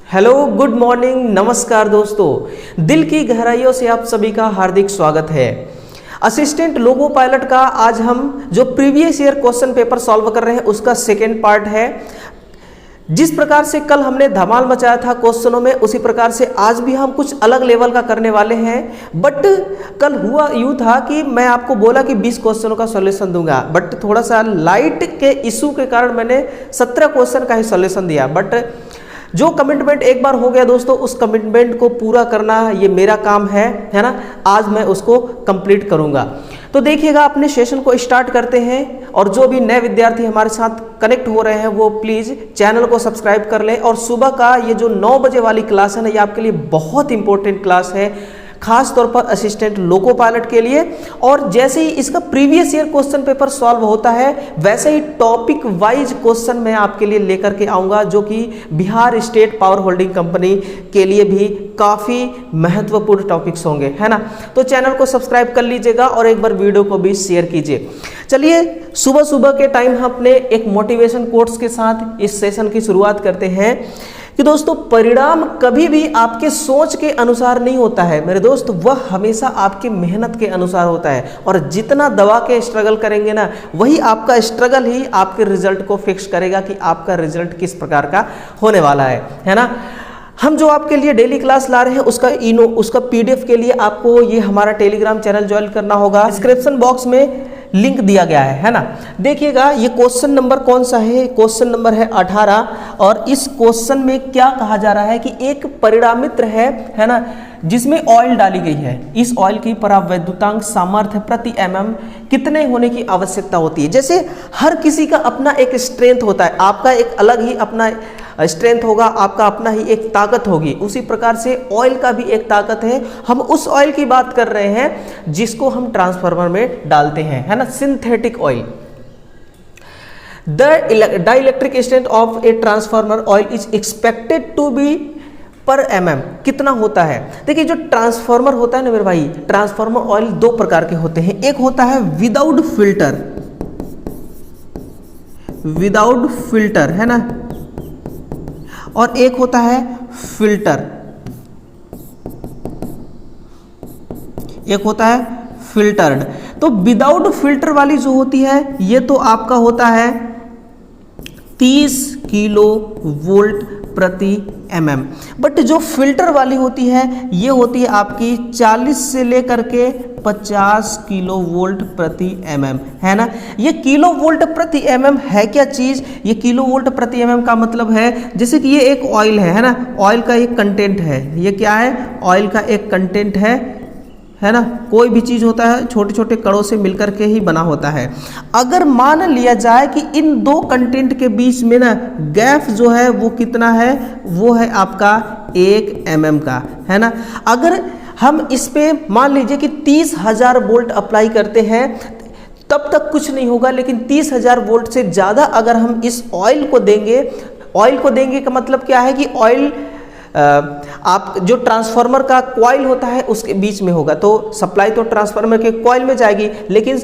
Hello, good morning, नमस्कार दोस्तों। दिल की गहराइयों से आप सभी का हार्दिक स्वागत है। असिस्टेंट लोगो पायलट का आज हम जो previous year question paper solve कर रहे हैं उसका सेकेंड पार्ट है। जिस प्रकार से कल हमने धमाल मचाया था क्वेश्चनों में, उसी प्रकार से आज भी हम कुछ अलग लेवल का करने वाले हैं। बट कल हुआ यूँ था कि मैं आपको बोला कि 20 क्वेश्चनों का सॉल्यूशन दूंगा, बट थोड़ा सा लाइट के इशू के कारण मैंने 17 क्वेश्चन का ही सॉल्यूशन दिया। बट जो कमिटमेंट एक बार हो गया दोस्तों, उस कमिटमेंट को पूरा करना ये मेरा काम है ना। आज मैं उसको कंप्लीट करूंगा। तो देखिएगा, अपने सेशन को स्टार्ट करते हैं। और जो भी नए विद्यार्थी हमारे साथ कनेक्ट हो रहे हैं वो प्लीज़ चैनल को सब्सक्राइब कर लें। और सुबह का ये जो 9 बजे वाली क्लास है ना, ये आपके लिए बहुत इंपॉर्टेंट क्लास है, खास तौर पर असिस्टेंट लोको पायलट के लिए। और जैसे ही इसका previous year question paper solve होता है, वैसे ही टॉपिक वाइज क्वेश्चन मैं आपके लिए लेकर के आऊँगा, जो कि Bihar state power holding company के लिए भी काफ़ी महत्वपूर्ण टॉपिक्स होंगे, है ना। तो चैनल को सब्सक्राइब कर लीजिएगा और एक बार वीडियो को भी शेयर कीजिए। चलिए, सुबह सुबह के टाइम हम अपने एक मोटिवेशन कोट्स के साथ इस सेशन की शुरुआत करते हैं कि दोस्तों, परिणाम कभी भी आपके सोच के अनुसार नहीं होता है मेरे दोस्त, वह हमेशा आपके मेहनत के अनुसार होता है। और जितना दबा के स्ट्रगल करेंगे ना, वही आपका स्ट्रगल ही आपके रिजल्ट को फिक्स करेगा कि आपका रिजल्ट किस प्रकार का होने वाला है ना। हम जो आपके लिए डेली क्लास ला रहे हैं उसका पीडीएफ के लिए आपको ये हमारा टेलीग्राम चैनल ज्वाइन करना होगा। डिस्क्रिप्शन बॉक्स में लिंक दिया गया है ना। देखिएगा, ये क्वेश्चन नंबर कौन सा है? क्वेश्चन नंबर है 18। और इस क्वेश्चन में क्या कहा जा रहा है कि एक परिणामित्र है ना, जिसमें ऑयल डाली गई है। इस ऑयल की परावैद्युतांक सामर्थ्य प्रति एमएम कितने होने की आवश्यकता होती है। जैसे हर किसी का अपना एक स्ट्रेंथ होता है, आपका एक अलग ही अपना स्ट्रेंथ होगा, आपका अपना ही एक ताकत होगी। उसी प्रकार से ऑयल का भी एक ताकत है। हम उस ऑयल की बात कर रहे हैं जिसको हम ट्रांसफार्मर में डालते हैं, है ना, synthetic oil. The dielectric strength of a transformer oil is expected to be per mm कितना होता है। देखिए, जो ट्रांसफार्मर होता है ना मेरे भाई, ट्रांसफार्मर ऑयल 2 प्रकार के होते हैं। एक होता है विदाउट फिल्टर, है ना, और एक होता है फिल्टर। एक होता है फिल्टर्ड। तो विदाउट फिल्टर वाली जो होती है, ये तो आपका होता है 30 किलो वोल्ट प्रति एमएम। बट जो फिल्टर वाली होती है, ये होती है आपकी 40 से लेकर के 50 किलो वोल्ट प्रति एमएम, है ना। ये किलो वोल्ट प्रति एमएम है क्या चीज़? ये किलो वोल्ट प्रति एमएम का मतलब है, जैसे कि ये एक ऑयल है ना, ऑयल का एक कंटेंट है। ये क्या है? ऑयल का एक कंटेंट है ना। कोई भी चीज़ होता है छोटे छोटे कणों से मिलकर के ही बना होता है। अगर मान लिया जाए कि इन 2 कंटेंट के बीच में ना गैप जो है वो कितना है, वो है आपका 1 mm का, है ना। अगर हम इस पे मान लीजिए कि 30,000 वोल्ट अप्लाई करते हैं, तब तक कुछ नहीं होगा। लेकिन 30,000 वोल्ट से ज़्यादा अगर हम इस ऑयल को देंगे का मतलब क्या है कि ऑयल आप जो ट्रांसफार्मर का कॉइल होता है उसके बीच में होगा, तो सप्लाई तो ट्रांसफार्मर के कॉइल में जाएगी, लेकिन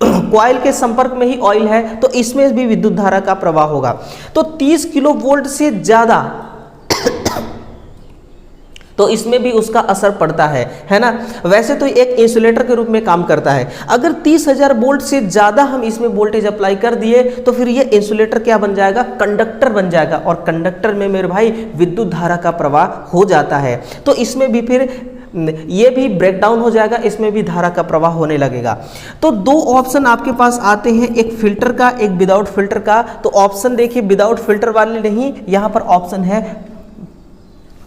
कॉइल के संपर्क में ही ऑयल है, तो इसमें भी विद्युत धारा का प्रवाह होगा। तो 30 किलो वोल्ट से ज़्यादा तो इसमें भी उसका असर पड़ता है ना। वैसे तो एक इंसुलेटर के रूप में काम करता है। अगर 30,000 वोल्ट से ज़्यादा हम इसमें वोल्टेज अप्लाई कर दिए तो फिर ये इंसुलेटर क्या बन जाएगा? कंडक्टर बन जाएगा। और कंडक्टर में मेरे भाई विद्युत धारा का प्रवाह हो जाता है, तो इसमें भी फिर ये भी ब्रेक डाउन हो जाएगा, इसमें भी धारा का प्रवाह होने लगेगा। तो 2 ऑप्शन आपके पास आते हैं, एक फिल्टर का, एक विदाउट फिल्टर का। तो ऑप्शन देखिए, विदाउट फिल्टर वाली नहीं, यहाँ पर ऑप्शन है,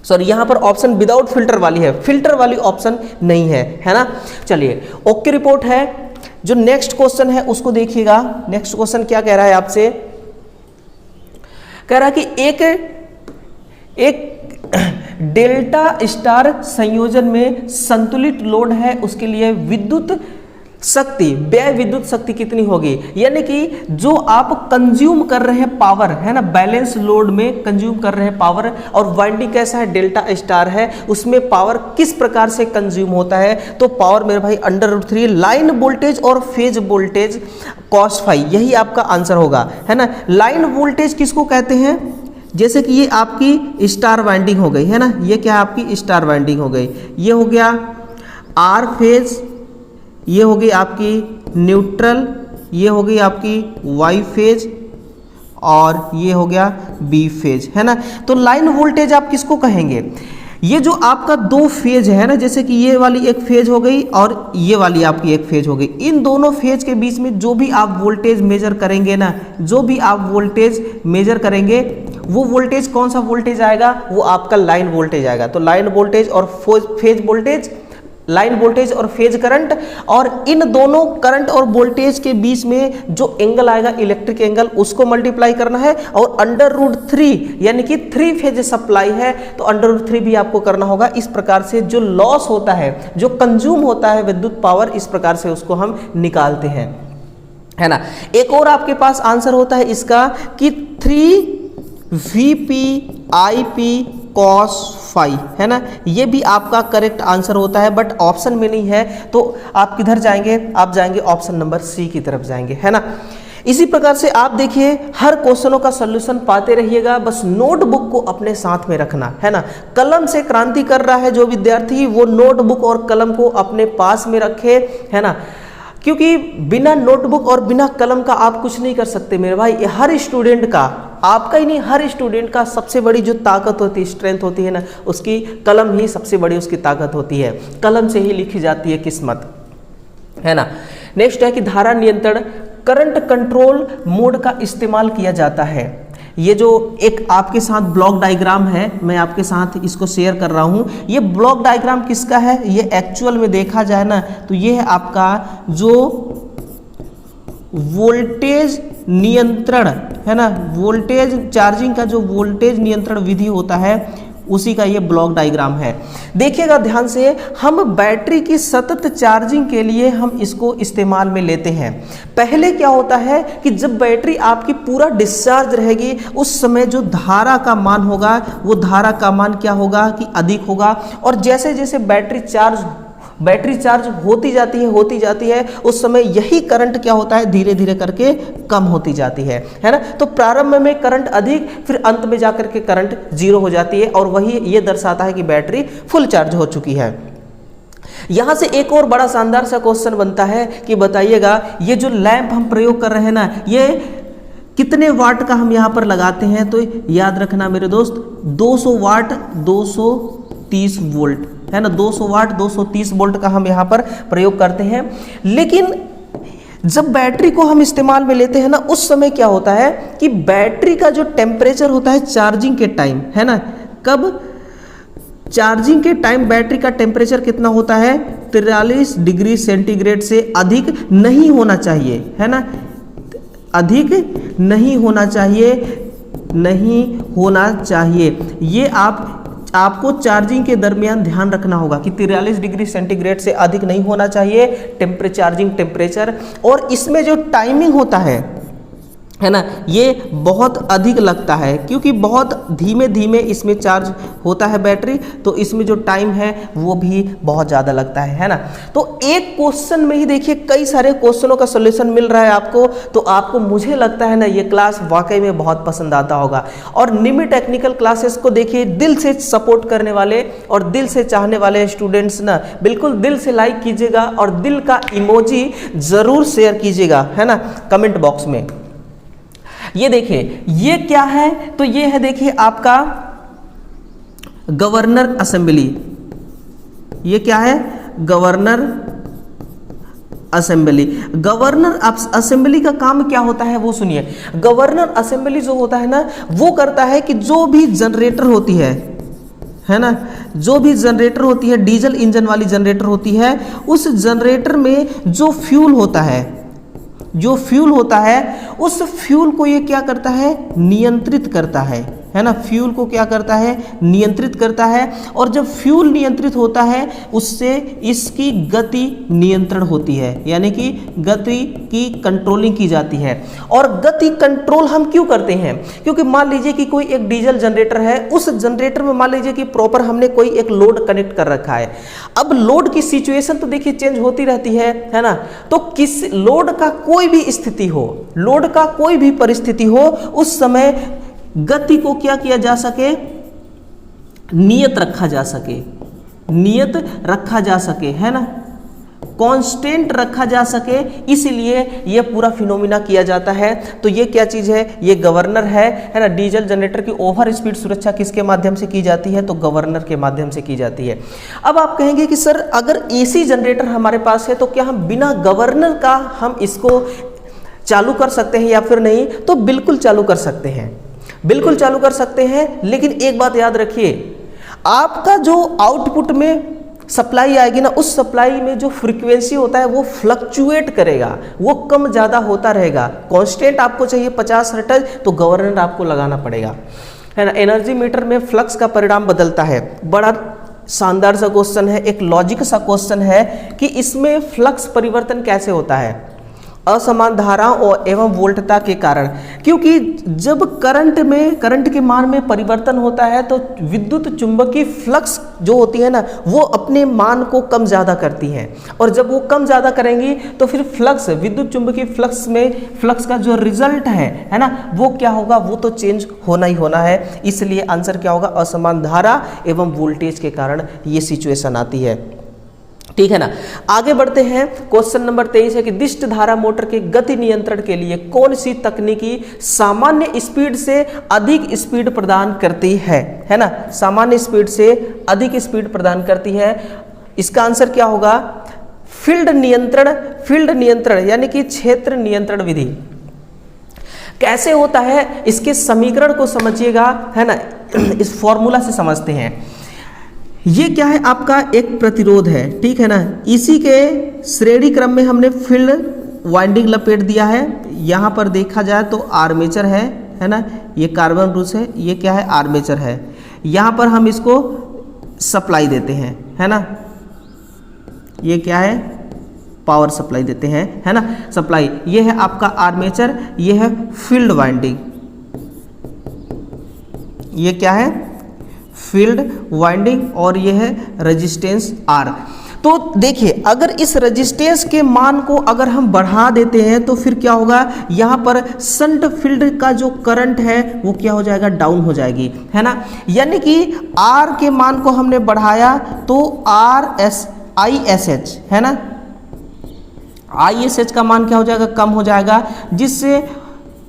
सॉरी, यहाँ पर ऑप्शन विदाउट फिल्टर वाली है, फिल्टर वाली ऑप्शन नहीं है ना। चलिए, ओके रिपोर्ट है। जो नेक्स्ट क्वेश्चन है उसको देखिएगा। नेक्स्ट क्वेश्चन क्या कह रहा है आपसे? कह रहा है कि एक डेल्टा स्टार संयोजन में संतुलित लोड है, उसके लिए विद्युत शक्ति, व्यय विद्युत शक्ति कितनी होगी। यानी कि जो आप कंज्यूम कर रहे हैं पावर, है ना, बैलेंस लोड में कंज्यूम कर रहे हैं पावर, और वाइंडिंग कैसा है? डेल्टा स्टार है, उसमें पावर किस प्रकार से कंज्यूम होता है। तो पावर मेरे भाई √3 लाइन वोल्टेज और फेज वोल्टेज cos φ, यही आपका आंसर होगा, है ना। लाइन वोल्टेज किसको कहते हैं? जैसे कि ये आपकी स्टार वाइंडिंग हो गई है ना, ये क्या है आपकी स्टार वाइंडिंग हो गई, ये हो गया आर फेज, ये हो गई आपकी न्यूट्रल, ये हो गई आपकी वाई फेज और ये हो गया बी फेज, है ना। तो लाइन वोल्टेज आप किसको कहेंगे, ये जो आपका दो फेज है ना, जैसे कि ये वाली एक फेज हो गई और ये वाली आपकी एक फेज हो गई, इन दोनों फेज के बीच में जो भी आप वोल्टेज मेजर करेंगे ना, जो भी आप वोल्टेज मेजर करेंगे वो वोल्टेज कौन सा वोल्टेज आएगा, वो आपका लाइन वोल्टेज आएगा। तो लाइन वोल्टेज और फेज वोल्टेज, लाइन वोल्टेज और फेज करंट, और इन दोनों करंट और वोल्टेज के बीच में जो एंगल आएगा इलेक्ट्रिक एंगल, उसको मल्टीप्लाई करना है। और √3 यानी कि 3 फेज सप्लाई है तो √3 भी आपको करना होगा। इस प्रकार से जो लॉस होता है, जो कंज्यूम होता है विद्युत पावर, इस प्रकार से उसको हम निकालते हैं, है ना। एक और आपके पास आंसर होता है इसका कि 3 cos phi, है ना, ये भी आपका करेक्ट आंसर होता है, बट ऑप्शन में नहीं है। तो आप किधर जाएंगे, आप जाएंगे ऑप्शन नंबर सी की तरफ जाएंगे, है ना। इसी प्रकार से आप देखिए हर क्वेश्चनों का सॉल्यूशन पाते रहिएगा, बस नोटबुक को अपने साथ में रखना, है ना। कलम से क्रांति कर रहा है जो विद्यार्थी, वो नोटबुक और कलम को अपने पास में रखे, है ना, क्योंकि बिना नोटबुक और बिना कलम का आप कुछ नहीं कर सकते मेरे भाई। हर स्टूडेंट का, आपका ही नहीं, हर स्टूडेंट का सबसे बड़ी जो ताकत होती है, स्ट्रेंथ होती है ना, उसकी कलम ही सबसे बड़ी उसकी ताकत होती है। कलम से ही लिखी जाती है किस्मत, है ना। नेक्स्ट है कि धारा नियंत्रण करंट कंट्रोल मोड का इस्तेमाल किया जाता है। ये जो एक आपके साथ ब्लॉक डायग्राम है, मैं आपके साथ इसको शेयर कर रहा हूँ। ये ब्लॉक डायग्राम किसका है, ये एक्चुअल में देखा जाए ना तो ये है आपका जो वोल्टेज नियंत्रण, है ना, वोल्टेज चार्जिंग का जो वोल्टेज नियंत्रण विधि होता है उसी का ये ब्लॉक डायग्राम है। देखिएगा ध्यान से, हम बैटरी की सतत चार्जिंग के लिए हम इसको इस्तेमाल में लेते हैं। पहले क्या होता है कि जब बैटरी आपकी पूरा डिस्चार्ज रहेगी उस समय जो धारा का मान होगा, वो धारा का मान क्या होगा कि अधिक होगा, और जैसे जैसे बैटरी चार्ज होती जाती है उस समय यही करंट क्या होता है, धीरे धीरे करके कम होती जाती है ना। तो प्रारंभ में करंट अधिक, फिर अंत में जाकर के करंट 0 हो जाती है, और वही ये दर्शाता है कि बैटरी फुल चार्ज हो चुकी है। यहां से एक और बड़ा शानदार सा क्वेश्चन बनता है कि बताइएगा ये जो लैंप हम प्रयोग कर रहे हैं ना, ये कितने वाट का हम यहाँ पर लगाते हैं। तो याद रखना मेरे दोस्त, 200 वाट 230 वोल्ट, है ना, 200 वाट 230 वोल्ट का हम यहाँ पर प्रयोग करते हैं। लेकिन जब बैटरी को हम इस्तेमाल में लेते हैं ना, उस समय क्या होता है कि बैटरी का जो टेम्परेचर होता है चार्जिंग के टाइम, है ना, कब चार्जिंग के टाइम बैटरी का टेम्परेचर कितना होता है, 43 डिग्री सेंटीग्रेड से अधिक नहीं होना चाहिए, है ना, अधिक नहीं होना चाहिए। ये आपको चार्जिंग के दरमियान ध्यान रखना होगा कि 43 डिग्री सेंटीग्रेड से अधिक नहीं होना चाहिए चार्जिंग टेम्परेचर। और इसमें जो टाइमिंग होता है ना, ये बहुत अधिक लगता है, क्योंकि बहुत धीमे धीमे इसमें चार्ज होता है बैटरी, तो इसमें जो टाइम है वो भी बहुत ज़्यादा लगता है ना। तो एक क्वेश्चन में ही देखिए कई सारे क्वेश्चनों का सॉल्यूशन मिल रहा है आपको, तो आपको मुझे लगता है ना ये क्लास वाकई में बहुत पसंद आता होगा। और निमी टेक्निकल क्लासेस को देखिए दिल से सपोर्ट करने वाले और दिल से चाहने वाले स्टूडेंट्स ना, बिल्कुल दिल से लाइक कीजिएगा और दिल का इमोजी ज़रूर शेयर कीजिएगा, है ना, कमेंट बॉक्स में। ये देखिए ये क्या है, तो ये है देखिए आपका गवर्नर असेंबली। ये क्या है, गवर्नर असेंबली। गवर्नर असेंबली का काम क्या होता है वो सुनिए। गवर्नर असेंबली जो होता है ना, वो करता है कि जो भी जनरेटर होती है ना, जो भी जनरेटर होती है, डीजल इंजन वाली जनरेटर होती है, उस जनरेटर में जो फ्यूल होता है, उस फ्यूल को ये क्या करता है, नियंत्रित करता है ना, फ्यूल को क्या करता है, नियंत्रित करता है। और जब फ्यूल नियंत्रित होता है उससे इसकी गति नियंत्रण होती है, यानी कि गति की कंट्रोलिंग की जाती है। और गति कंट्रोल हम क्यों करते हैं, क्योंकि मान लीजिए कि कोई एक डीजल जनरेटर है, उस जनरेटर में मान लीजिए कि प्रॉपर हमने कोई एक लोड कनेक्ट कर रखा है। अब लोड की सिचुएशन तो देखिए चेंज होती रहती है ना, तो किस लोड का कोई भी स्थिति हो, लोड का कोई भी परिस्थिति हो, उस समय गति को क्या किया जा सके, नियत रखा जा सके, नियत रखा जा सके, है ना, कांस्टेंट रखा जा सके, इसलिए ये पूरा फिनोमिना किया जाता है। तो ये क्या चीज है, ये गवर्नर है ना। डीजल जनरेटर की ओवर स्पीड सुरक्षा किसके माध्यम से की जाती है, तो गवर्नर के माध्यम से की जाती है। अब आप कहेंगे कि सर अगर एसी जनरेटर हमारे पास है तो क्या हम बिना गवर्नर का हम इसको चालू कर सकते हैं या फिर नहीं, तो बिल्कुल चालू कर सकते हैं, बिल्कुल चालू कर सकते हैं। लेकिन एक बात याद रखिए, आपका जो आउटपुट में सप्लाई आएगी ना, उस सप्लाई में जो फ्रीक्वेंसी होता है वो फ्लक्चुएट करेगा, वो कम ज़्यादा होता रहेगा। कांस्टेंट आपको चाहिए 50 हर्ट्ज, तो गवर्नर आपको लगाना पड़ेगा, है ना। एनर्जी मीटर में फ्लक्स का परिणाम बदलता है, बड़ा शानदार सा क्वेश्चन है, एक लॉजिक सा क्वेश्चन है कि इसमें फ्लक्स परिवर्तन कैसे होता है, असमान धाराओं और एवं वोल्टता के कारण। क्योंकि जब करंट के मान में परिवर्तन होता है तो विद्युत चुंबकीय फ्लक्स जो होती है ना, वो अपने मान को कम ज़्यादा करती हैं, और जब वो कम ज़्यादा करेंगी तो फिर फ्लक्स, विद्युत चुंबकीय फ्लक्स में फ्लक्स का जो रिजल्ट है ना, वो क्या होगा, वो तो चेंज होना ही होना है। इसलिए आंसर क्या होगा, असमान धारा एवं वोल्टेज के कारण ये सिचुएशन आती है, ठीक है ना। आगे बढ़ते हैं, क्वेश्चन नंबर 23 है कि दिष्ट धारा मोटर के गति नियंत्रण के लिए कौन सी तकनीकी सामान्य स्पीड से अधिक स्पीड प्रदान करती है ना, सामान्य स्पीड से अधिक स्पीड प्रदान करती है। इसका आंसर क्या होगा, फील्ड नियंत्रण यानी कि क्षेत्र नियंत्रण विधि। कैसे होता है, इसके समीकरण को समझिएगा, है ना, इस फॉर्मूला से समझते हैं। ये क्या है, आपका एक प्रतिरोध है, ठीक है ना। इसी के श्रेणी क्रम में हमने फील्ड वाइंडिंग लपेट दिया है। यहाँ पर देखा जाए तो आर्मेचर है ना, ये कार्बन ब्रश है, ये क्या है, आर्मेचर है। यहाँ पर हम इसको सप्लाई देते हैं, है ना, ये क्या है, पावर सप्लाई देते हैं, है ना, सप्लाई। ये है आपका आर्मेचर, ये है फील्ड वाइंडिंग, ये क्या है, फील्ड वाइंडिंग, और ये है रेजिस्टेंस आर। तो देखिए, अगर इस रेजिस्टेंस के मान को अगर हम बढ़ा देते हैं तो फिर क्या होगा, यहाँ पर शंट फील्ड का जो करंट है वो क्या हो जाएगा, डाउन हो जाएगी, है ना। यानी कि आर के मान को हमने बढ़ाया तो ISH है ना, ISH का मान क्या हो जाएगा, कम हो जाएगा, जिससे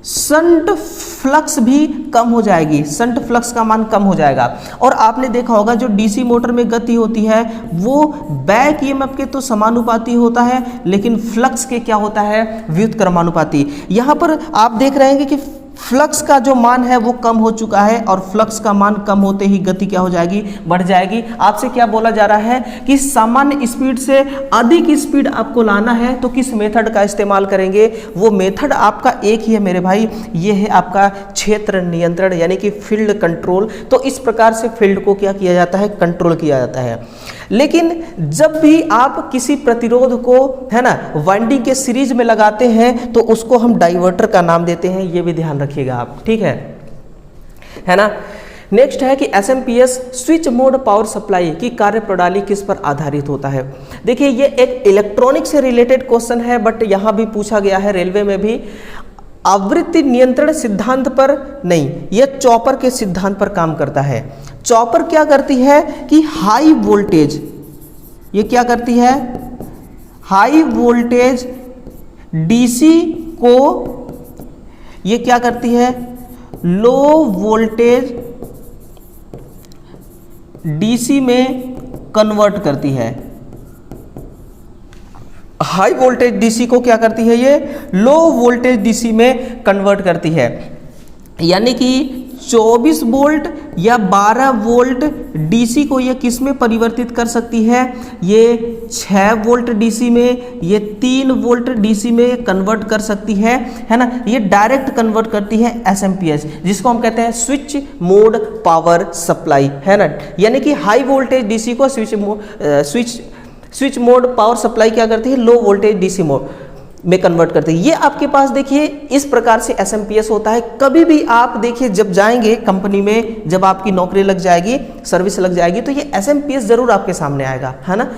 शंट फ्लक्स भी कम हो जाएगी, शंट फ्लक्स का मान कम हो जाएगा। और आपने देखा होगा जो डीसी मोटर में गति होती है वो बैक ईएमएफ के तो समानुपाती होता है, लेकिन फ्लक्स के क्या होता है, व्युत्क्रमानुपाती। यहाँ पर आप देख रहे हैं कि फ्लक्स का जो मान है वो कम हो चुका है, और फ्लक्स का मान कम होते ही गति क्या हो जाएगी, बढ़ जाएगी। आपसे क्या बोला जा रहा है कि सामान्य स्पीड से अधिक स्पीड आपको लाना है तो किस मेथड का इस्तेमाल करेंगे। वो मेथड आपका एक ही है मेरे भाई, ये है आपका क्षेत्र नियंत्रण यानी कि फील्ड कंट्रोल। तो इस प्रकार से फील्ड को क्या किया जाता है, कंट्रोल किया जाता है। लेकिन जब भी आप किसी प्रतिरोध को, है ना, वाइंडिंग के सीरीज में लगाते हैं तो उसको हम डाइवर्टर का नाम देते हैं, ये भी ध्यान रखिएगा आप, ठीक है ना। नेक्स्ट है कि SMPS switch mode power supply की कार्य प्रणाली किस पर आधारित होता है। देखिए, ये एक इलेक्ट्रॉनिक से रिलेटेड क्वेश्चन है, बट यहाँ भी पूछा गया है, रेलवे में भी। आवृत्ति नियंत्रण सिद्धांत पर नहीं, यह चॉपर के सिद्धांत पर काम करता है। चॉपर क्या करती है कि हाई वोल्टेज, ये क्या करती है, हाई वोल्टेज डीसी को ये क्या करती है, लो वोल्टेज डीसी में कन्वर्ट करती है। हाई वोल्टेज डीसी को क्या करती है, ये लो वोल्टेज डीसी में कन्वर्ट करती है। यानी कि 24 वोल्ट या 12 वोल्ट डीसी को ये किस में परिवर्तित कर सकती है, ये 6 वोल्ट डीसी में, ये 3 वोल्ट डीसी में कन्वर्ट कर सकती है ना। ये डायरेक्ट कन्वर्ट करती है एसएमपीएस, जिसको हम कहते हैं स्विच मोड पावर सप्लाई, है ना। यानी कि हाई वोल्टेज डीसी को स्विच मोड पावर सप्लाई क्या करती है, लो वोल्टेज डीसी मोड में कन्वर्ट करते हैं। ये आपके पास देखिए इस प्रकार से एसएमपीएस होता है। कभी भी आप देखिए जब जाएंगे कंपनी में, जब आपकी नौकरी लग जाएगी, सर्विस लग जाएगी, तो ये एसएमपीएस जरूर आपके सामने आएगा, है ना।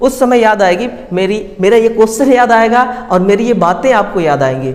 उस समय याद आएगी मेरा ये क्वेश्चन याद आएगा और मेरी ये बातें आपको याद आएंगी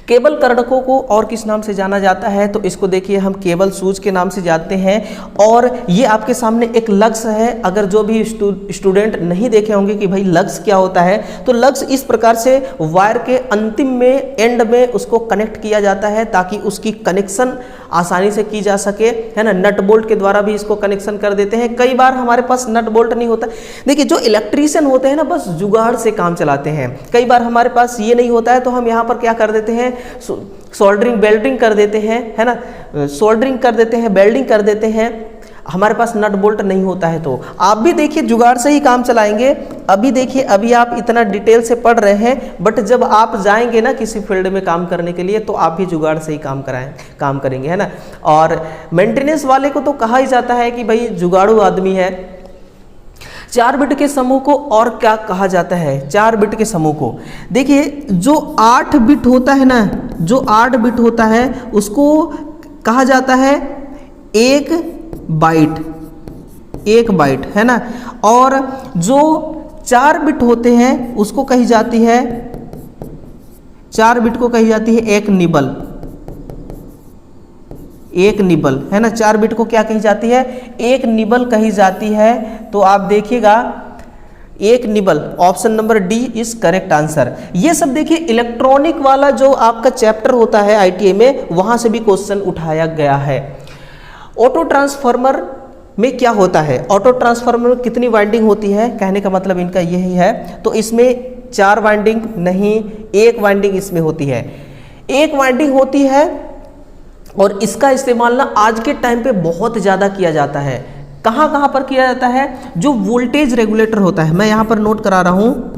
केबल कर्णकों को और किस नाम से जाना जाता है, तो इसको देखिए हम केबल सूज के नाम से जानते हैं। और ये आपके सामने एक लक्स है। अगर जो भी स्टूडेंट नहीं देखे होंगे कि भाई लक्स क्या होता है, तो लक्स इस प्रकार से वायर के अंतिम में एंड में उसको कनेक्ट किया जाता है ताकि उसकी कनेक्शन आसानी से की जा सके, है ना। नट बोल्ट के द्वारा भी इसको कनेक्शन कर देते हैं। कई बार हमारे पास नट बोल्ट नहीं होता। देखिए जो इलेक्ट्रीशियन होते हैं ना, बस जुगाड़ से काम चलाते हैं। कई बार हमारे पास ये नहीं होता है तो हम यहाँ पर क्या कर देते हैं, सोल्डरिंग वेल्डिंग कर देते हैं, है ना, सोल्डरिंग कर देते हैं, वेल्डिंग कर देते हैं। हमारे पास नट बोल्ट नहीं होता है तो आप भी देखिए जुगाड़ से ही काम चलाएंगे। अभी देखिए, अभी आप इतना डिटेल से पढ़ रहे हैं, बट जब आप जाएंगे ना किसी फील्ड में काम करने के लिए तो आप भी जुगाड़ से ही काम करेंगे, है ना। और मेंटेनेंस वाले को तो कहा ही जाता है कि भाई जुगाड़ू आदमी है। 4 बिट के समूह को और क्या कहा जाता है? 4 बिट के समूह को देखिए, जो 8 बिट होता है ना, जो 8 बिट होता है उसको कहा जाता है 1 बाइट, है ना। और जो 4 बिट होते हैं उसको कही जाती है, 4 बिट को कही जाती है एक निबल, है ना। 4 बिट को क्या कही जाती है? एक निबल कही जाती है। तो आप देखिएगा एक nibble, option number D is correct answer. ये सब देखिए इलेक्ट्रॉनिक वाला जो आपका चैप्टर होता है आईटीआई में, वहां से भी क्वेश्चन उठाया गया है। ऑटो ट्रांसफार्मर में क्या होता है? ऑटो ट्रांसफार्मर में कितनी वाइंडिंग होती है? कहने का मतलब इनका यही है। तो इसमें 4 वाइंडिंग नहीं, 1 वाइंडिंग इसमें होती है, 1 वाइंडिंग होती है। और इसका इस्तेमाल ना आज के टाइम पे बहुत ज़्यादा किया जाता है। कहाँ कहाँ पर किया जाता है? जो वोल्टेज रेगुलेटर होता है, मैं यहाँ पर नोट करा रहा हूँ,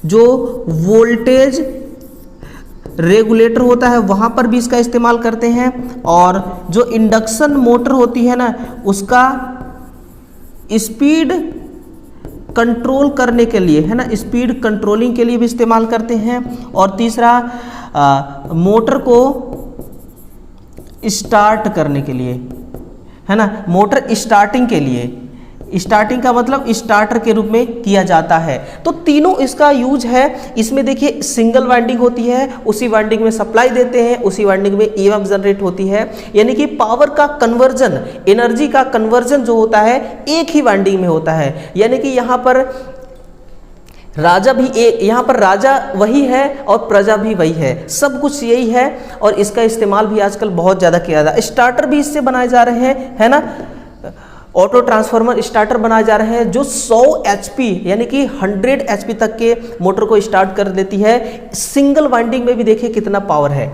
जो वोल्टेज रेगुलेटर होता है वहाँ पर भी इसका इस्तेमाल करते हैं। और जो इंडक्शन मोटर होती है ना, उसका स्पीड कंट्रोल करने के लिए, है ना, स्पीड कंट्रोलिंग के लिए भी इस्तेमाल करते हैं। और तीसरा मोटर को स्टार्ट करने के लिए, है ना, मोटर स्टार्टिंग के लिए, स्टार्टिंग का मतलब स्टार्टर के रूप में किया जाता है। तो तीनों इसका यूज है। इसमें देखिए सिंगल वाइंडिंग होती है, उसी वाइंडिंग में सप्लाई देते हैं, उसी वाइंडिंग में ईएमएफ जनरेट होती है। यानी कि पावर का कन्वर्जन, एनर्जी का कन्वर्जन जो होता है एक ही वाइंडिंग में होता है। यानी कि यहाँ पर राजा भी एक, यहाँ पर राजा वही है और प्रजा भी वही है, सब कुछ यही है। और इसका इस्तेमाल भी आजकल बहुत ज़्यादा किया जाता है। स्टार्टर भी इससे बनाए जा रहे हैं, है ना। ऑटो ट्रांसफार्मर स्टार्टर बनाए जा रहे हैं जो 100 HP यानी कि 100 HP तक के मोटर को स्टार्ट कर देती है। सिंगल वाइंडिंग में भी देखिए कितना पावर है।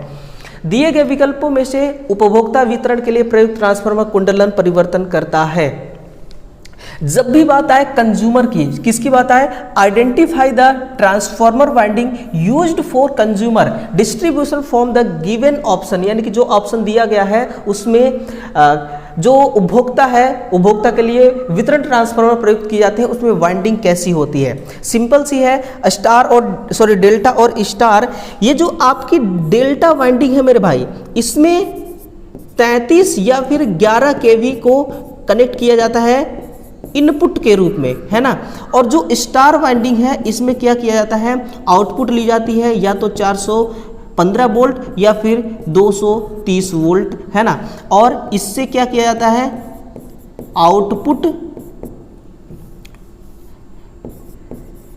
दिए गए विकल्पों में से उपभोक्ता वितरण के लिए प्रयुक्त ट्रांसफार्मर कुंडलन परिवर्तन करता है। जब भी बात आए कंज्यूमर की, किसकी बात आए? Identify the transformer winding used for consumer distribution from the given option. यानी कि जो ऑप्शन दिया गया है उसमें जो उपभोक्ता है, उपभोक्ता के लिए वितरण ट्रांसफार्मर प्रयुक्त किए जाते हैं, उसमें वाइंडिंग कैसी होती है? सिंपल सी है, डेल्टा और स्टार। ये जो आपकी डेल्टा वाइंडिंग है मेरे भाई, इसमें 33 या फिर 11 kV को कनेक्ट किया जाता है इनपुट के रूप में, है ना। और जो स्टार वाइंडिंग है इसमें क्या किया जाता है? आउटपुट ली जाती है या तो 415 वोल्ट या फिर 230 वोल्ट, है ना। और इससे क्या किया जाता है?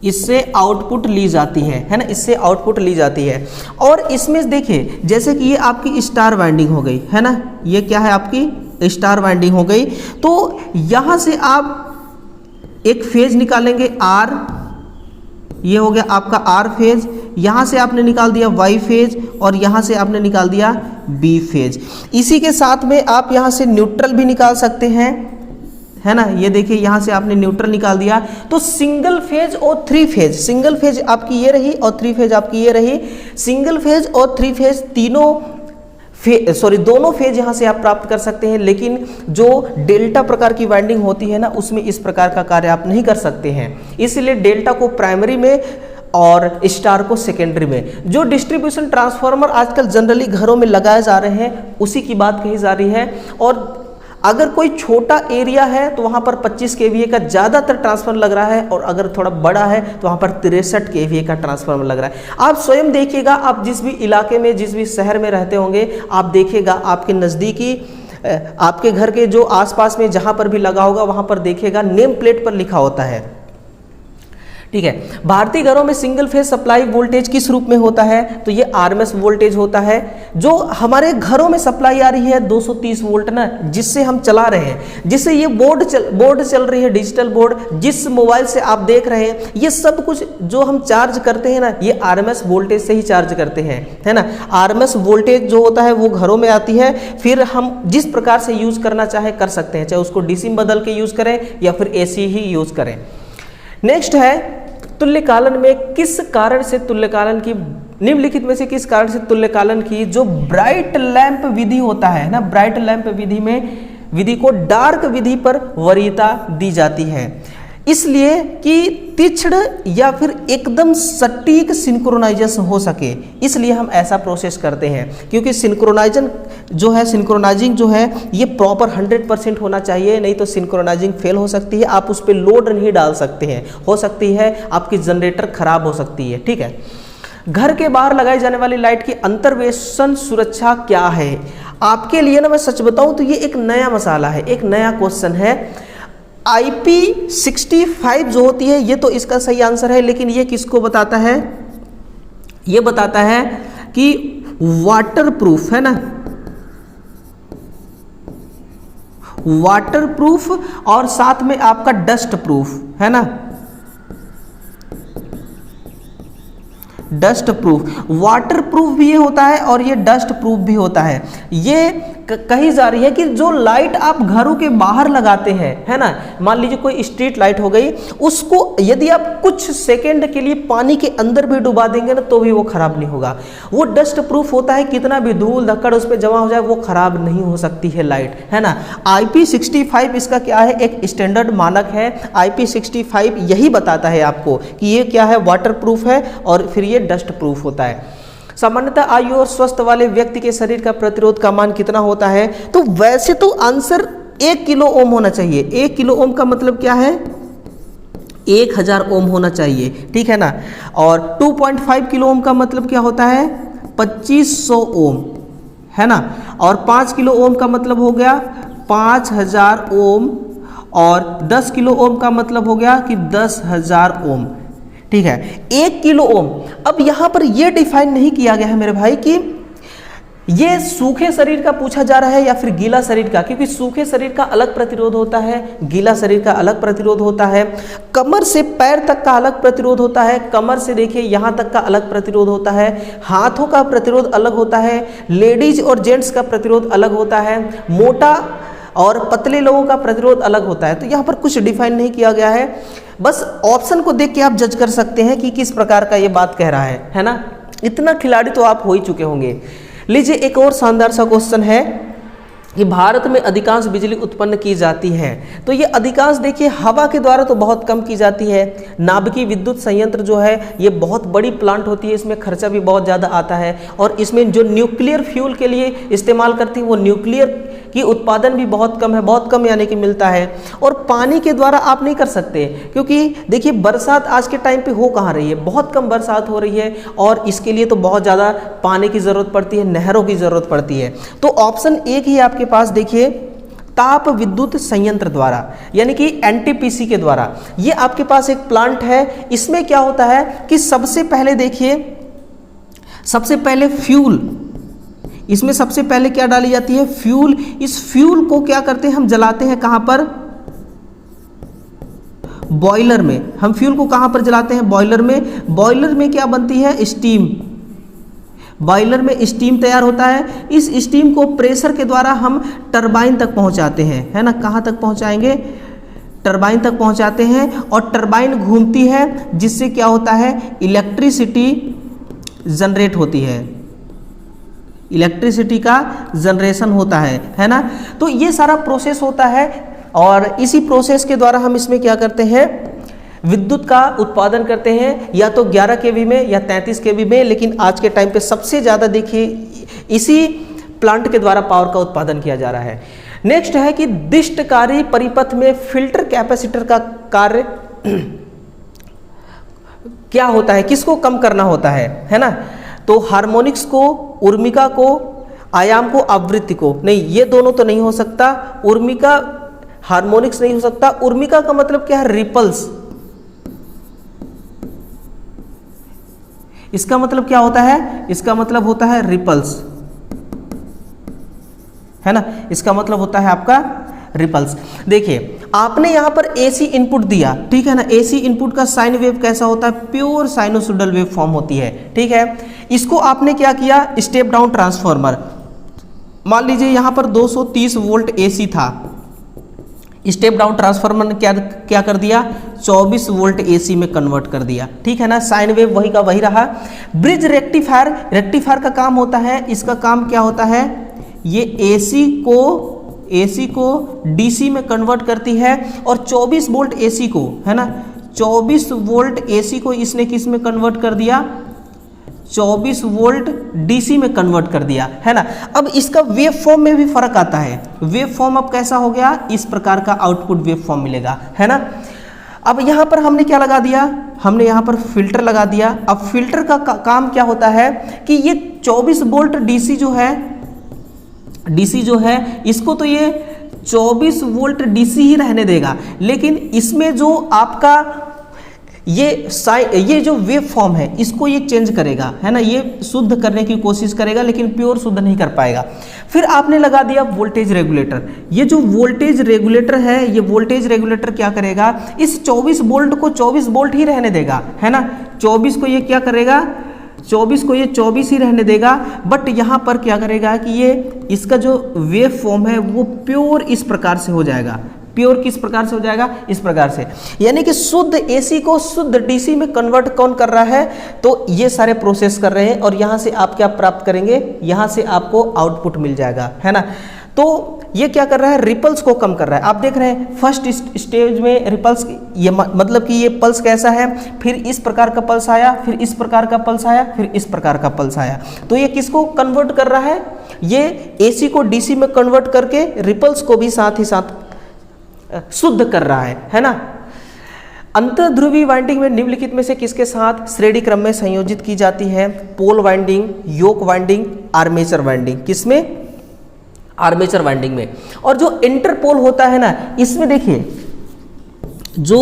इससे आउटपुट ली जाती है ना, इससे आउटपुट ली जाती है। और इसमें देखिए जैसे कि ये आपकी स्टार वाइंडिंग हो गई, है ना, ये क्या है आपकी स्टार वाइंडिंग हो गई। तो यहां से आप एक फेज निकालेंगे आर, ये हो गया आपका आर फेज। यहां से आपने निकाल दिया वाई फेज और यहां से आपने निकाल दिया बी फेज। इसी के साथ में आप यहां से न्यूट्रल भी निकाल सकते हैं, है ना। ये देखिए यहां से आपने न्यूट्रल निकाल दिया। तो सिंगल फेज और 3 फेज, सिंगल फेज आपकी ये रही और 3 फेज आपकी ये रही। सिंगल फेज और 3 फेज दोनों फेज यहां से आप प्राप्त कर सकते हैं। लेकिन जो डेल्टा प्रकार की वाइंडिंग होती है ना, उसमें इस प्रकार का कार्य आप नहीं कर सकते हैं। इसलिए डेल्टा को प्राइमरी में और स्टार को सेकेंडरी में। जो डिस्ट्रीब्यूशन ट्रांसफार्मर आजकल जनरली घरों में लगाए जा रहे हैं, उसी की बात कही जा रही है। और अगर कोई छोटा एरिया है तो वहाँ पर 25 kVA का ज़्यादातर ट्रांसफार्मर लग रहा है, और अगर थोड़ा बड़ा है तो वहाँ पर 63 kVA का ट्रांसफार्मर लग रहा है। आप स्वयं देखिएगा, आप जिस भी इलाके में, जिस भी शहर में रहते होंगे, आप देखिएगा आपके नज़दीकी, आपके घर के जो आसपास में जहाँ पर भी लगा होगा वहाँ पर देखिएगा नेम प्लेट पर लिखा होता है। ठीक है, भारतीय घरों में सिंगल फेज सप्लाई वोल्टेज किस रूप में होता है? तो ये आरएमएस वोल्टेज होता है। जो हमारे घरों में सप्लाई आ रही है 230 वोल्ट ना, जिससे हम चला रहे हैं, जिससे ये बोर्ड चल रही है, डिजिटल बोर्ड, जिस मोबाइल से आप देख रहे हैं, ये सब कुछ जो हम चार्ज करते हैं ना, ये आरएमएस वोल्टेज से ही चार्ज करते हैं, है ना। आरएमएस वोल्टेज जो होता है वो घरों में आती है, फिर हम जिस प्रकार से यूज करना चाहे कर सकते हैं, चाहे उसको डीसी बदल के यूज करें या फिर एसी ही यूज करें। नेक्स्ट है तुल्यकालन में किस कारण से तुल्यकालन की, निम्नलिखित में से किस कारण से तुल्यकालन की जो ब्राइट लैंप विधि होता है ना, ब्राइट लैंप विधि में विधि को डार्क विधि पर वरीयता दी जाती है? इसलिए कि तीक्ष्ण या फिर एकदम सटीक सिंक्रोनाइजेशन हो सके, इसलिए हम ऐसा प्रोसेस करते हैं। क्योंकि सिंक्रोनाइजिंग जो है ये प्रॉपर 100% होना चाहिए, नहीं तो सिंक्रोनाइजिंग फेल हो सकती है, आप उस पर लोड नहीं डाल सकते हैं, हो सकती है आपकी जनरेटर खराब हो सकती है। ठीक है, घर के बाहर लगाई जाने वाली लाइट की अंतर्वेशन सुरक्षा क्या है? आपके लिए ना मैं सच बताऊं तो ये एक नया मसाला है, एक नया क्वेश्चन है। IP65 जो होती है ये तो इसका सही आंसर है, लेकिन ये किसको बताता है? ये बताता है कि वाटर प्रूफ, है ना, वाटर प्रूफ और साथ में आपका डस्ट प्रूफ, है ना, डस्ट प्रूफ। वाटर प्रूफ भी ये होता है और ये डस्ट प्रूफ भी होता है। ये कही जा रही है कि जो लाइट आप घरों के बाहर लगाते हैं, है ना, मान लीजिए कोई स्ट्रीट लाइट हो गई, उसको यदि आप कुछ सेकंड के लिए पानी के अंदर भी डुबा देंगे ना तो भी वो खराब नहीं होगा। वो डस्ट प्रूफ होता है, कितना भी धूल धक्कड़ उस पर जमा हो जाए वो खराब नहीं हो सकती है लाइट, है ना। IP65 इसका क्या है? एक स्टैंडर्ड मानक है। IP65 यही बताता है आपको कि ये क्या है, वाटर प्रूफ है और फिर ये डस्ट प्रूफ होता है। सामान्यतः आयु और स्वस्थ वाले व्यक्ति के शरीर का प्रतिरोध का मान कितना होता है? तो वैसे तो आंसर 1 किलो ओम होना चाहिए। 1 किलो ओम का मतलब क्या है? 1000 ओम होना चाहिए, ठीक है ना। और 2.5 किलो ओम का मतलब क्या होता है? 2500 ओम, है ना। और 5 किलो ओम का मतलब हो गया 5000 ओम, और 10 किलो ओम का मतलब हो गया कि 10,000 ओम, ठीक है। 1 किलो ओम, अब यहां पर यह डिफाइन नहीं किया गया है मेरे भाई कि ये सूखे शरीर का पूछा जा रहा है या फिर गीला शरीर का, क्योंकि सूखे शरीर का अलग प्रतिरोध होता है, गीला शरीर का अलग प्रतिरोध होता है। कमर से पैर तक का अलग प्रतिरोध होता है, कमर से देखिए यहां तक का अलग प्रतिरोध होता है, हाथों का प्रतिरोध अलग होता है, लेडीज और जेंट्स का प्रतिरोध अलग होता है, मोटा और पतले लोगों का प्रतिरोध अलग होता है। तो यहाँ पर कुछ डिफाइन नहीं किया गया है, बस ऑप्शन को देख के आप जज कर सकते हैं कि किस प्रकार का ये बात कह रहा है ना। इतना खिलाड़ी तो आप हो ही चुके होंगे। लीजिए एक और शानदार सा क्वेश्चन है कि भारत में अधिकांश बिजली उत्पन्न की जाती है, तो ये अधिकांश देखिए हवा के द्वारा तो बहुत कम की जाती है। नाभिकीय विद्युत संयंत्र जो है ये बहुत बड़ी प्लांट होती है, इसमें खर्चा भी बहुत ज़्यादा आता है, और इसमें जो न्यूक्लियर फ्यूल के लिए इस्तेमाल करती है वो न्यूक्लियर की उत्पादन भी बहुत कम है, बहुत कम यानी कि मिलता है। और पानी के द्वारा आप नहीं कर सकते, क्योंकि देखिए बरसात आज के टाइम पे हो कहाँ रही है, बहुत कम बरसात हो रही है, और इसके लिए तो बहुत ज़्यादा पानी की ज़रूरत पड़ती है, नहरों की ज़रूरत पड़ती है। तो ऑप्शन एक ही आपके पास देखिए, ताप विद्युत संयंत्र द्वारा, यानी कि NTPC के द्वारा। ये आपके पास एक प्लांट है, इसमें क्या होता है कि सबसे पहले देखिए, सबसे पहले फ्यूल, इसमें सबसे पहले क्या डाली जाती है? फ्यूल। इस फ्यूल को क्या करते हैं हम? जलाते हैं कहाँ पर? बॉयलर में। हम फ्यूल को कहाँ पर जलाते हैं? बॉयलर में। बॉयलर में क्या बनती है? स्टीम। बॉयलर में स्टीम तैयार होता है। इस स्टीम को प्रेशर के द्वारा हम टरबाइन तक पहुँचाते हैं, है ना। कहाँ तक पहुँचाएंगे? टरबाइन तक पहुँचाते हैं, और टरबाइन घूमती है, जिससे क्या होता है? इलेक्ट्रिसिटी जनरेट होती है, इलेक्ट्रिसिटी का जनरेशन होता है ना। तो ये सारा प्रोसेस होता है, और इसी प्रोसेस के द्वारा हम इसमें क्या करते हैं? विद्युत का उत्पादन करते हैं, या तो 11 kV में या 33 kV में, लेकिन आज के टाइम पे सबसे ज़्यादा देखिए इसी प्लांट के द्वारा पावर का उत्पादन किया जा रहा है। नेक्स्ट है कि दिष्टकारी परिपथ में फिल्टर कैपेसिटर का कार्य क्या होता है, किसको कम करना होता है ना? तो हार्मोनिक्स को, उर्मिका को, आयाम को, आवृत्ति को। नहीं, ये दोनों तो नहीं हो सकता। उर्मिका हार्मोनिक्स नहीं हो सकता। उर्मिका का मतलब क्या है? रिपल्स। इसका मतलब क्या होता है? इसका मतलब होता है रिपल्स, है ना? इसका मतलब होता है आपका रिपल्स। देखिए, आपने यहां पर एसी इनपुट दिया, ठीक है ना? एसी इनपुट का साइन वेव कैसा होता है? प्योर साइनोसॉइडल वेव फॉर्म होती है, ठीक है? इसको आपने क्या किया? स्टेप डाउन ट्रांसफार्मर, मान लीजिए यहां पर 230 वोल्ट एसी था, स्टेप डाउन ट्रांसफार्मर ने क्या कर दिया? 24 वोल्ट एसी में कन्वर्ट कर दिया, ठीक है ना? साइन वेव वही का वही रहा। ब्रिज रेक्टिफायर, रेक्टिफायर का काम होता है, इसका काम क्या होता है? ये एसी को डीसी में कन्वर्ट करती है, और 24 वोल्ट एसी को, है ना, 24 वोल्ट एसी को इसने किस में कन्वर्ट कर दिया? 24 वोल्ट डीसी में कन्वर्ट कर दिया, है ना? अब इसका वेव फॉर्म में भी फर्क आता है। वेव फॉर्म अब कैसा हो गया? इस प्रकार का आउटपुट वेव फॉर्म मिलेगा, है ना? अब यहां पर हमने क्या लगा दिया? हमने यहां पर फिल्टर लगा दिया। अब फिल्टर का काम क्या होता है कि ये 24 वोल्ट डीसी जो है इसको तो ये 24 वोल्ट डीसी ही रहने देगा, लेकिन इसमें जो आपका ये जो वेव फॉर्म है इसको ये चेंज करेगा, है ना? ये शुद्ध करने की कोशिश करेगा, लेकिन प्योर शुद्ध नहीं कर पाएगा। फिर आपने लगा दिया वोल्टेज रेगुलेटर। ये जो वोल्टेज रेगुलेटर है, ये वोल्टेज रेगुलेटर क्या करेगा? इस 24 वोल्ट को 24 वोल्ट ही रहने देगा, है ना? 24 को ये क्या करेगा? 24 को ये 24 ही रहने देगा। बट यहाँ पर क्या करेगा कि ये इसका जो वेव फॉर्म है वो प्योर इस प्रकार से हो जाएगा। प्योर किस प्रकार से हो जाएगा? इस प्रकार से। यानी कि शुद्ध एसी को शुद्ध डीसी में कन्वर्ट कौन कर रहा है? तो ये सारे प्रोसेस कर रहे हैं, और यहाँ से आप क्या प्राप्त करेंगे? यहाँ से आपको आउटपुट मिल जाएगा, है ना? तो ये क्या कर रहा है? रिपल्स को कम कर रहा है। आप देख रहे हैं फर्स्ट स्टेज में रिपल्स, ये मतलब कि ये पल्स कैसा है? फिर इस प्रकार का पल्स आया, फिर इस प्रकार का पल्स आया, फिर इस प्रकार का पल्स आया। तो ये किसको कन्वर्ट कर रहा है? ये एसी को डीसी में कन्वर्ट करके रिपल्स को भी साथ ही साथ शुद्ध कर रहा है ना? अंतर्ध्रुवी वाइंडिंग में निम्नलिखित में से किसके साथ श्रेणी क्रम में संयोजित की जाती है? पोल वाइंडिंग, योक वाइंडिंग, आर्मेचर वाइंडिंग। किसमें? आर्मेचर वाइंडिंग में। और जो इंटरपोल होता है ना, इसमें देखिए जो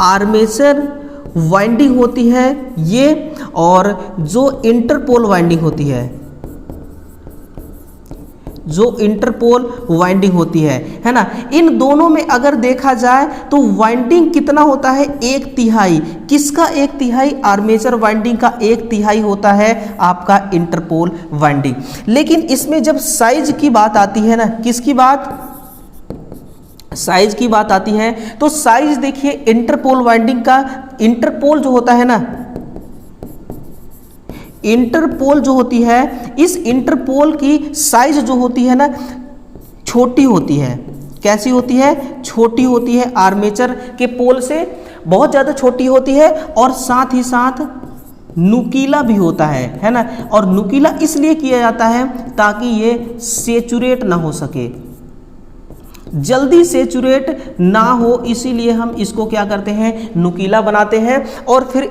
आर्मेचर वाइंडिंग होती है ये, और जो इंटरपोल वाइंडिंग होती है, जो इंटरपोल वाइंडिंग होती है ना, इन दोनों में अगर देखा जाए तो वाइंडिंग कितना होता है? 1/3। किसका 1/3? आर्मेचर वाइंडिंग का 1/3 होता है आपका इंटरपोल वाइंडिंग। लेकिन इसमें जब साइज की बात आती है ना, किसकी बात? साइज की बात आती है, तो साइज देखिए इंटरपोल वाइंडिंग का, इंटरपोल जो होता है ना, इंटरपोल जो होती है, इस इंटरपोल की साइज जो होती है ना छोटी होती है। कैसी होती है? छोटी होती है। आर्मेचर के पोल से बहुत ज़्यादा छोटी होती है, और साथ ही साथ नुकीला भी होता है ना? और नुकीला इसलिए किया जाता है ताकि ये सेचुरेट ना हो सके, जल्दी सेचुरेट ना हो, इसीलिए हम इसको क्या करते हैं? नुकीला बनाते हैं। और फिर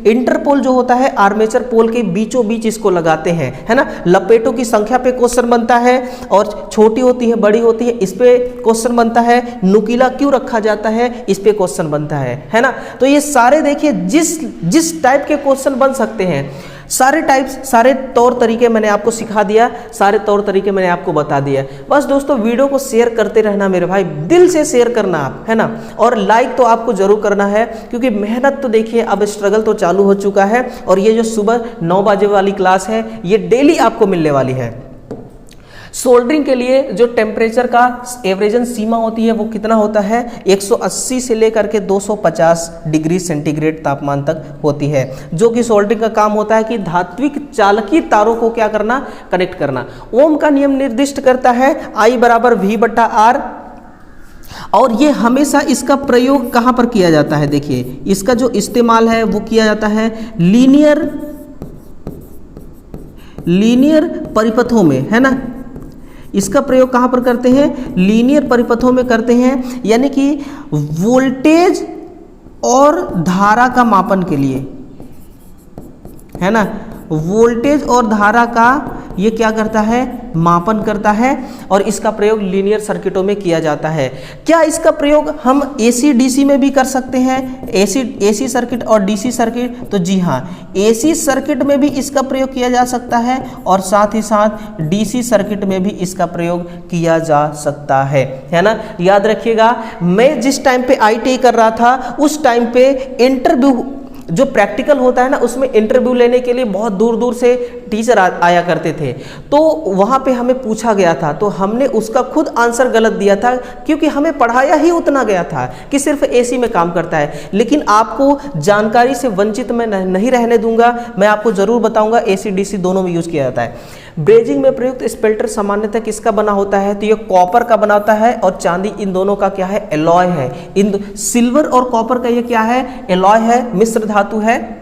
इंटरपोल जो होता है आर्मेचर पोल के बीचों बीच इसको लगाते हैं, है ना? लपेटों की संख्या पे क्वेश्चन बनता है, और छोटी होती है बड़ी होती है इस पे क्वेश्चन बनता है। नुकीला क्यों रखा जाता है इस पे क्वेश्चन बनता है ना? तो ये सारे देखिए जिस टाइप के क्वेश्चन बन सकते हैं, सारे टाइप्स, सारे तौर तरीके मैंने आपको सिखा दिया, सारे तौर तरीके मैंने आपको बता दिया। बस दोस्तों वीडियो को शेयर करते रहना मेरे भाई, दिल से शेयर करना आप, है ना? और लाइक तो आपको जरूर करना है, क्योंकि मेहनत तो देखिए अब स्ट्रगल तो चालू हो चुका है। और ये जो सुबह 9 बजे वाली क्लास है ये डेली आपको मिलने वाली है। सोल्डरिंग के लिए जो टेम्परेचर का एवरेजन सीमा होती है वो कितना होता है? 180 से लेकर के 250 डिग्री सेंटीग्रेड तापमान तक होती है, जो कि सोल्डरिंग का काम होता है कि धात्विक चालकी तारों को क्या करना? कनेक्ट करना। ओम का नियम निर्दिष्ट करता है I = V/R, और ये हमेशा इसका प्रयोग कहाँ पर किया जाता है? देखिए इसका जो इस्तेमाल है वो किया जाता है लीनियर परिपथों में, है ना? इसका प्रयोग कहाँ पर करते हैं? लीनियर परिपथों में करते हैं, यानी कि वोल्टेज और धारा का मापन के लिए, है ना। वोल्टेज और धारा का ये क्या करता है? मापन करता है, और इसका प्रयोग लीनियर सर्किटों में किया जाता है। क्या इसका प्रयोग हम एसी डीसी में भी कर सकते हैं? एसी सर्किट और डीसी सर्किट? तो जी हाँ, एसी सर्किट में भी इसका प्रयोग किया जा सकता है, और साथ ही साथ डीसी सर्किट में भी इसका प्रयोग किया जा सकता है ना। याद रखिएगा, मैं जिस टाइम पे आईटीआई कर रहा था उस टाइम पे इंटरव्यू जो प्रैक्टिकल होता है ना, उसमें इंटरव्यू लेने के लिए बहुत दूर दूर से टीचर आया करते थे। तो वहाँ पे हमें पूछा गया था, तो हमने उसका खुद आंसर गलत दिया था, क्योंकि हमें पढ़ाया ही उतना गया था कि सिर्फ एसी में काम करता है। लेकिन आपको जानकारी से वंचित मैं नहीं रहने दूंगा, मैं आपको ज़रूर बताऊंगा एसी डीसी दोनों में यूज किया जाता है। ब्रेजिंग में प्रयुक्त स्पेल्टर सामान्यतः किसका बना होता है? तो ये कॉपर का बना होता है, और चांदी, इन दोनों का क्या है? एलॉय है। सिल्वर और कॉपर का ये क्या है? एलॉय है, मिश्र धातु है।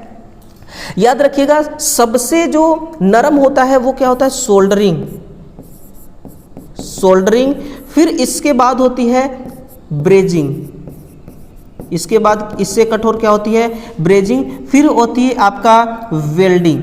याद रखिएगा, सबसे जो नरम होता है वो क्या होता है? सोल्डरिंग। फिर इसके बाद होती है ब्रेजिंग, इसके बाद इससे कठोर क्या होती है? ब्रेजिंग। फिर होती है आपका वेल्डिंग,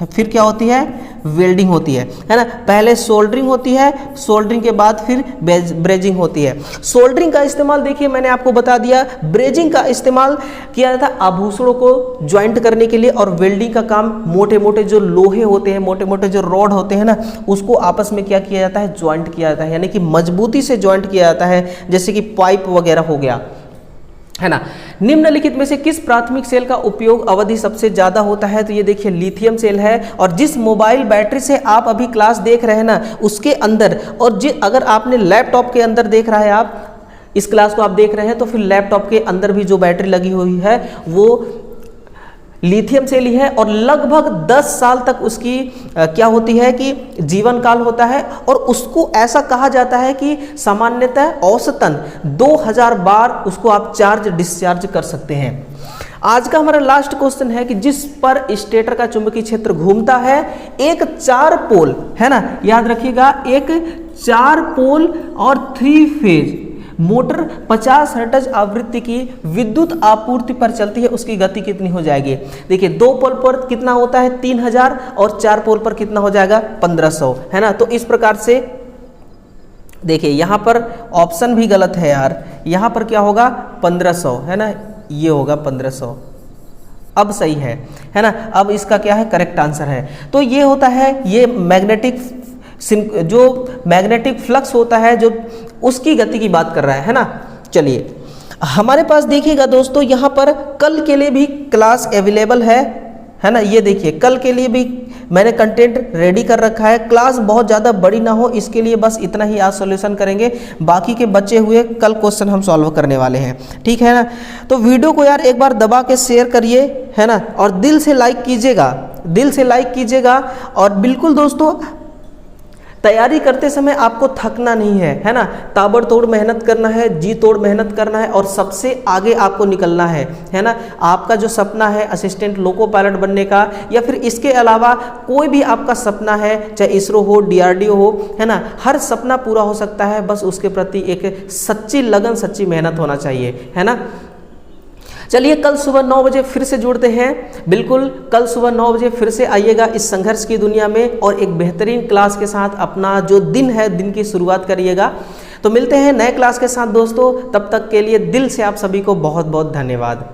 फिर क्या होती है? वेल्डिंग होती है ना। पहले सोल्डरिंग होती है, सोल्डरिंग के बाद फिर ब्रेजिंग होती है। सोल्डरिंग का इस्तेमाल देखिए मैंने आपको बता दिया, ब्रेजिंग का इस्तेमाल किया जाता है आभूषणों को ज्वाइंट करने के लिए, और वेल्डिंग का काम मोटे मोटे जो लोहे होते हैं, मोटे मोटे जो रॉड होते हैं ना, उसको आपस में क्या किया जाता है? ज्वाइंट किया जाता है, यानी कि मजबूती से ज्वाइंट किया जाता है, जैसे कि पाइप वगैरह हो गया, है ना। निम्नलिखित में से किस प्राथमिक सेल का उपयोग अवधि सबसे ज्यादा होता है? तो ये देखिए लिथियम सेल है, और जिस मोबाइल बैटरी से आप अभी क्लास देख रहे हैं ना, उसके अंदर, और अगर आपने लैपटॉप के अंदर देख रहा है, आप इस क्लास को आप देख रहे हैं, तो फिर लैपटॉप के अंदर भी जो बैटरी लगी हुई है वो लिथियम सेल ही है, और लगभग 10 साल तक उसकी क्या होती है कि जीवन काल होता है, और उसको ऐसा कहा जाता है कि सामान्यतः औसतन 2000 बार उसको आप चार्ज डिस्चार्ज कर सकते हैं। आज का हमारा लास्ट क्वेश्चन है कि जिस पर स्टेटर का चुंबकीय क्षेत्र घूमता है, एक 4 पोल, है ना, याद रखिएगा, एक 4 पोल और 3 फेज मोटर 50 हर्ट्ज आवृत्ति की विद्युत आपूर्ति पर चलती है, उसकी गति कितनी हो जाएगी? देखिए 2 पोल पर कितना होता है? 3000, और 4 पोल पर कितना हो जाएगा? 1500, है ना। तो इस प्रकार से देखिए, यहाँ पर ऑप्शन भी गलत है यार, यहाँ पर क्या होगा? 1500, है ना, ये होगा 1500। अब सही है ना। अब इसका क्या है? करेक्ट आंसर है। तो ये होता है, ये मैग्नेटिक फ्लक्स होता है, जो उसकी गति की बात कर रहा है ना। चलिए, हमारे पास देखिएगा दोस्तों, यहाँ पर कल के लिए भी क्लास अवेलेबल है ना। ये देखिए, कल के लिए भी मैंने कंटेंट रेडी कर रखा है। क्लास बहुत ज़्यादा बड़ी ना हो, इसके लिए बस इतना ही आज सॉल्यूशन करेंगे, बाकी के बचे हुए कल क्वेश्चन हम सॉल्व करने वाले हैं, ठीक है ना। तो वीडियो को यार एक बार दबा के शेयर करिए, है ना, और दिल से लाइक कीजिएगा, और बिल्कुल दोस्तों तैयारी करते समय आपको थकना नहीं है ना। ताबड़तोड़ मेहनत करना है, जी तोड़ मेहनत करना है, और सबसे आगे आपको निकलना है ना। आपका जो सपना है असिस्टेंट लोको पायलट बनने का, या फिर इसके अलावा कोई भी आपका सपना है, चाहे इसरो हो, डीआरडीओ हो, है ना, हर सपना पूरा हो सकता है, बस उसके प्रति एक सच्ची लगन, सच्ची मेहनत होना चाहिए, है ना। चलिए, कल सुबह 9 बजे फिर से जुड़ते हैं, बिल्कुल कल सुबह 9 बजे फिर से आइएगा इस संघर्ष की दुनिया में, और एक बेहतरीन क्लास के साथ अपना जो दिन है, दिन की शुरुआत करिएगा। तो मिलते हैं नए क्लास के साथ दोस्तों, तब तक के लिए दिल से आप सभी को बहुत बहुत धन्यवाद।